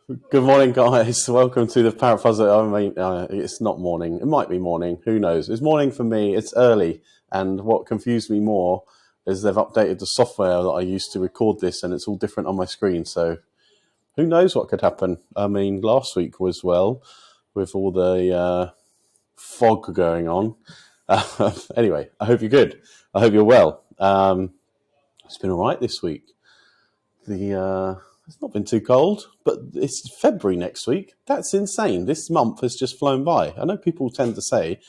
Good morning, guys. Welcome to the Parrot. I mean, it's not morning. It might be morning. Who knows? It's morning for me. It's early. And what confused me more is they've updated the software that I used to record this, and it's all different on my screen. So who knows what could happen? I mean, last week was with all the fog going on. Anyway, I hope you're good. I hope you're well. It's been all right this week. It's not been too cold, but it's February next week. That's insane. This month has just flown by. I know people tend to say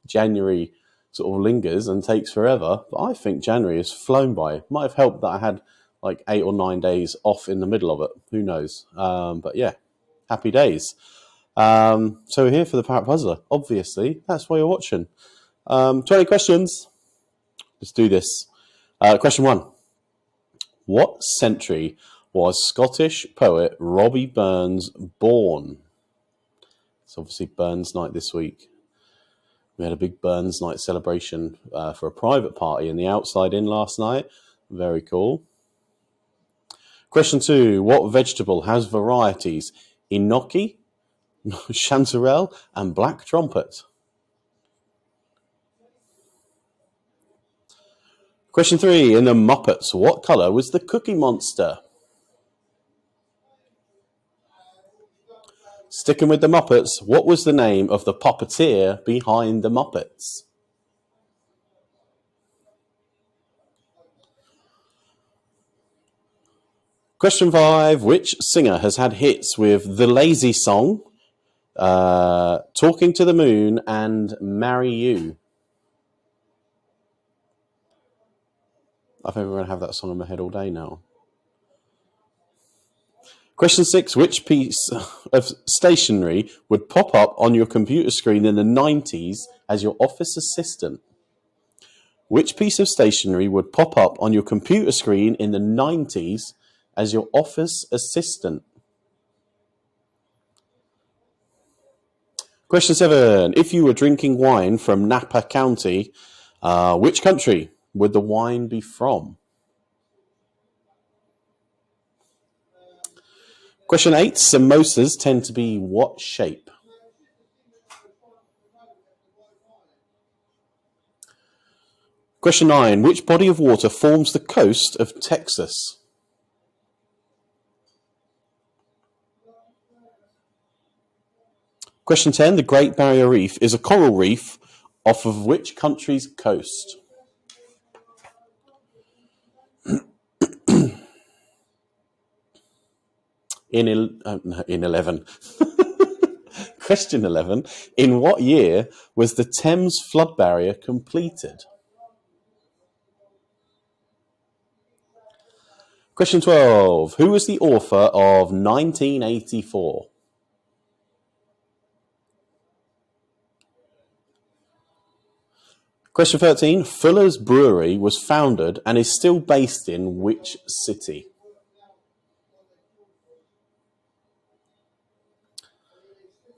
January sort of lingers and takes forever, but I think January has flown by. It might have helped that I had like 8 or 9 days off in the middle of it. Who knows? But yeah, happy days. So we're here for the Parrot Puzzler. Obviously, that's why you're watching. 20 questions. Let's do this. Question 1. What century was Scottish poet Robbie Burns born? It's obviously Burns Night this week. We had a big Burns Night celebration for a private party in the Outside Inn last night. Very cool. Question 2. What vegetable has varieties enoki, chanterelle, and black trumpet? Question 3. In the Muppets, what colour was the Cookie Monster? Sticking with the Muppets, what was the name of the puppeteer behind the Muppets? Question 5. Which singer has had hits with The Lazy Song, Talking to the Moon, and Marry You? I think we're going to have that song in my head all day now. Question 6. Which piece of stationery would pop up on your computer screen in the 90s as your office assistant? Which piece of stationery would pop up on your computer screen in the 90s as your office assistant? Question 7. If you were drinking wine from Napa County, which country would the wine be from? Question 8. Samosas tend to be what shape? Question 9. Which body of water forms the coast of Texas? Question 10. The Great Barrier Reef is a coral reef off of which country's coast? In 11. Question 11. In what year was the Thames flood barrier completed? Question 12. Who was the author of 1984? Question 13. Fuller's Brewery was founded and is still based in which city?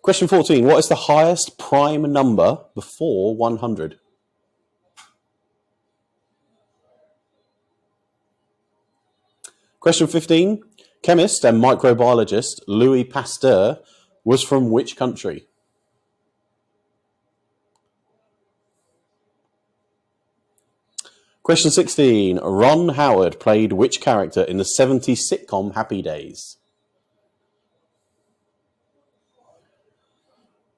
Question 14. What is the highest prime number before 100? Question 15. Chemist and microbiologist Louis Pasteur was from which country? Question 16. Ron Howard played which character in the 70s sitcom Happy Days?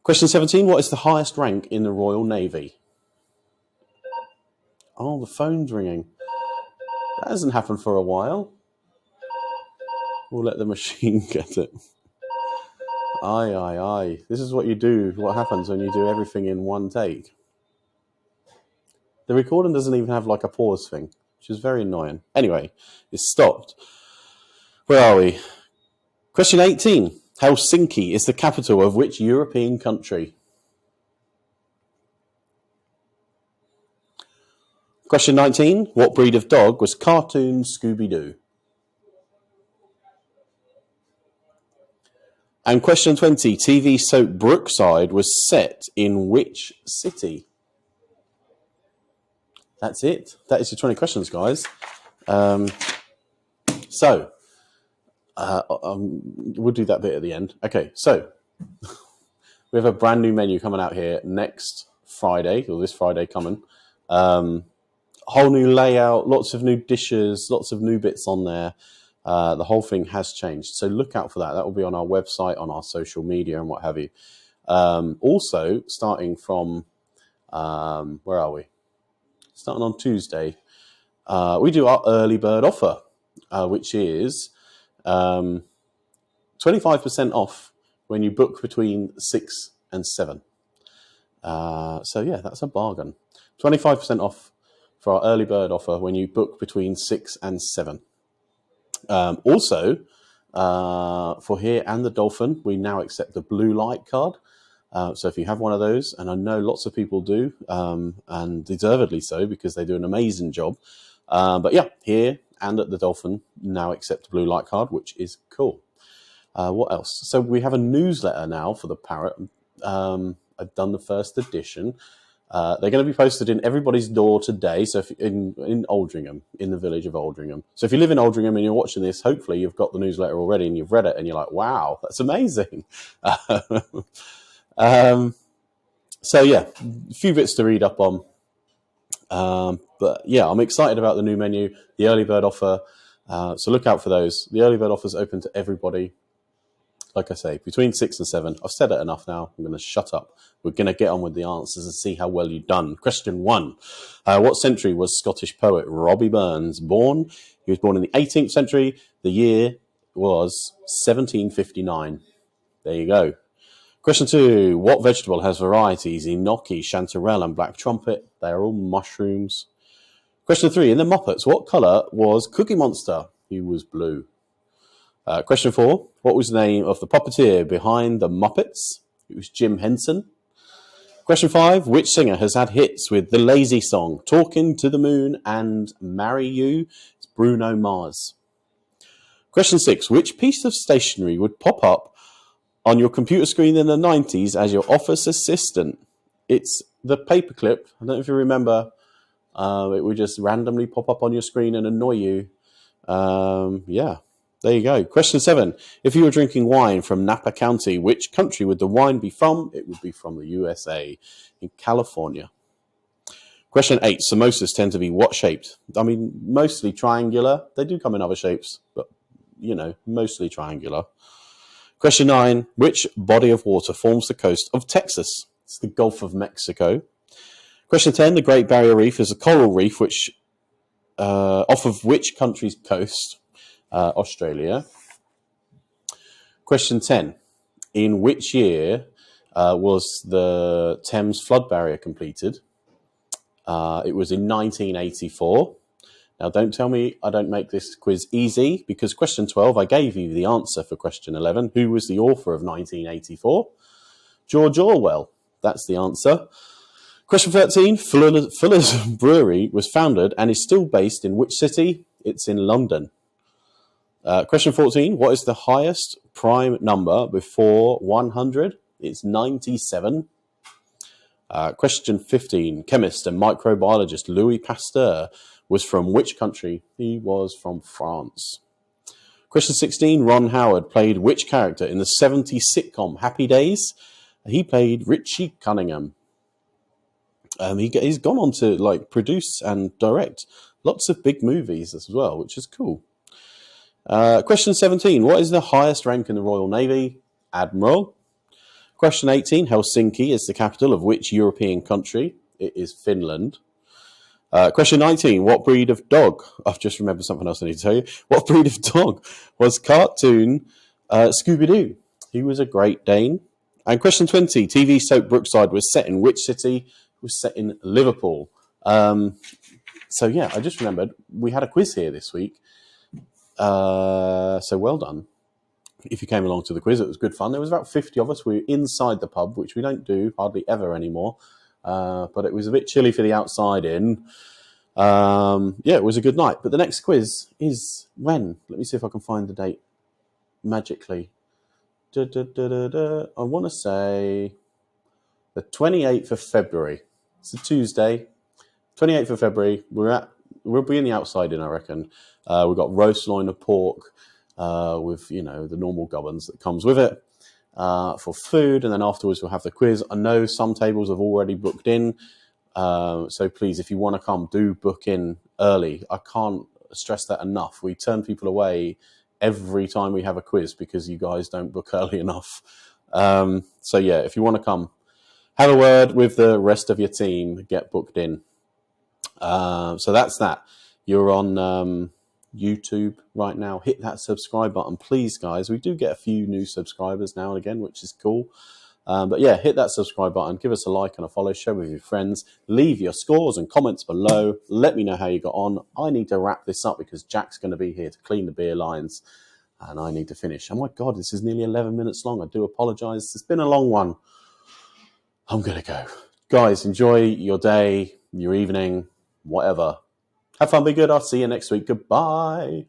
Question 17. What is the highest rank in the Royal Navy? Oh, the phone's ringing. That hasn't happened for a while. We'll let the machine get it. Aye. This is what you do, what happens when you do everything in one take. The recording doesn't even have like a pause thing, which is very annoying. Anyway, it's stopped. Where are we? Question 18. Helsinki is the capital of which European country? Question 19. What breed of dog was cartoon Scooby-Doo? And question 20. TV soap Brookside was set in which city? That's it. That is your 20 questions, guys. So, We'll do that bit at the end. Okay, so we have a brand new menu coming out here next Friday, or this Friday coming. Whole new layout, lots of new dishes, lots of new bits on there. The whole thing has changed. So look out for that. That will be on our website, on our social media, and what have you. Also, starting from, where are we? Starting on Tuesday, we do our early bird offer, which is 25% off when you book between 6 and 7. So yeah, that's a bargain. 25% off for our early bird offer when you book between 6 and 7. Also, for here and the Dolphin, we now accept the blue light card. So if you have one of those, and I know lots of people do, and deservedly so, because they do an amazing job. But yeah, here and at the Dolphin now accept the blue light card, which is cool. What else? So we have a newsletter now for the Parrot. I've done the first edition. They're going to be posted in everybody's door today. So if in Aldringham, in the village of Aldringham. So if you live in Aldringham and you're watching this, hopefully you've got the newsletter already and you've read it and you're like, wow, that's amazing. So yeah, a few bits to read up on. But yeah, I'm excited about the new menu, the early bird offer. So look out for those. The early bird offer is open to everybody. Like I say, between 6 and 7. I've said it enough now. I'm going to shut up. We're going to get on with the answers and see how well you've done. Question 1. What century was Scottish poet Robbie Burns born? He was born in the 18th century. The year was 1759. There you go. Question 2. What vegetable has varieties enoki, chanterelle, and black trumpet? They are all mushrooms. Question 3. In the Muppets, what colour was Cookie Monster? He was blue. Question 4. What was the name of the puppeteer behind the Muppets? It was Jim Henson. Question 5. Which singer has had hits with The Lazy Song, Talking to the Moon, and Marry You? It's Bruno Mars. Question 6. Which piece of stationery would pop up on your computer screen in the 90s as your office assistant? It's the paperclip. I don't know if you remember. It would just randomly pop up on your screen and annoy you. Yeah. There you go. Question 7. If you were drinking wine from Napa County, which country would the wine be from? It would be from the USA, in California. Question 8. Samosas tend to be what shaped? I mean, mostly triangular. They do come in other shapes, but, mostly triangular. Question 9. Which body of water forms the coast of Texas? It's the Gulf of Mexico. Question 10. The Great Barrier Reef is a coral reef which off of which country's coast? Australia. Question 10. In which year was the Thames flood barrier completed? It was in 1984. Now, don't tell me I don't make this quiz easy, because question 12, I gave you the answer for question 11. Who was the author of 1984? George Orwell. That's the answer. Question 13. Fuller's Brewery was founded and is still based in which city? It's in London. Question 14. What is the highest prime number before 100? It's 97. Question 15. Chemist and microbiologist Louis Pasteur was from which country? He was from France. Question 16. Ron Howard played which character in the 70s sitcom Happy Days? He played Richie Cunningham. He's gone on to produce and direct lots of big movies as well, which is cool. Question 17. What is the highest rank in the Royal Navy? Admiral. Question 18. Helsinki is the capital of which European country? It is Finland. Question 19. What breed of dog? I've just remembered something else I need to tell you. What breed of dog was cartoon Scooby-Doo? He was a Great Dane. And question 20. TV soap Brookside was set in which city? It was set in Liverpool. So yeah, I just remembered we had a quiz here this week. So well done. If you came along to the quiz, it was good fun. There was about 50 of us. We were inside the pub, which we don't do hardly ever anymore. But it was a bit chilly for the outside in. Yeah, it was a good night. But the next quiz is when? Let me see if I can find the date magically. I want to say the 28th of February. It's a Tuesday. 28th of February. We'll be in the outside in, I reckon. We've got roast loin of pork, with, the normal gubbins that comes with it for food. And then afterwards we'll have the quiz. I know some tables have already booked in. So please, if you want to come, do book in early. I can't stress that enough. We turn people away every time we have a quiz because you guys don't book early enough. So yeah, if you want to come, have a word with the rest of your team, get booked in. So that's that. You're on YouTube right now. Hit that subscribe button, please, guys. We do get a few new subscribers now and again, which is cool. But yeah, hit that subscribe button, give us a like and a follow, share with your friends, leave your scores and comments below. Let me know how you got on. I need to wrap this up because Jack's going to be here to clean the beer lines and I need to finish. Oh my God, this is nearly 11 minutes long. I do apologize. It's been a long one. I'm going to go. Guys, enjoy your day, your evening, whatever. Have fun, be good. I'll see you next week. Goodbye.